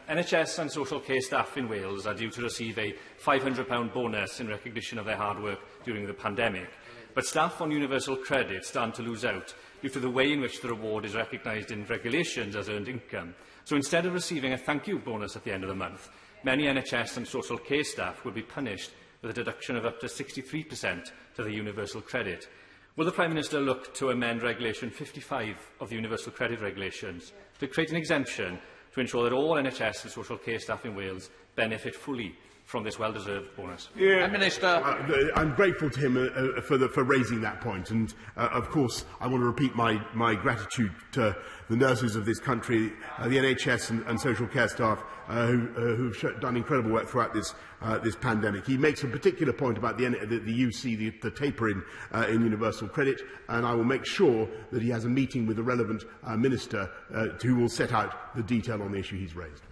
NHS and Social care staff in Wales are due to receive a £500 bonus in recognition of their hard work during the pandemic. But staff on universal credit stand to lose out due to the way in which the reward is recognised in regulations as earned income. So instead of receiving a thank you bonus at the end of the month, many NHS and social care staff will be punished with a deduction of up to 63% to the universal credit. Will the Prime Minister look to amend Regulation 55 of the Universal Credit Regulations to create an exemption to ensure that all NHS and social care staff in Wales benefit fully from this well-deserved bonus? Minister. I'm grateful to him for raising that point, and of course I want to repeat my gratitude to the nurses of this country, the NHS and social care staff who've done incredible work throughout this pandemic. He makes a particular point about the UC, the taper in universal credit, and I will make sure that he has a meeting with the relevant minister who will set out the detail on the issue he's raised.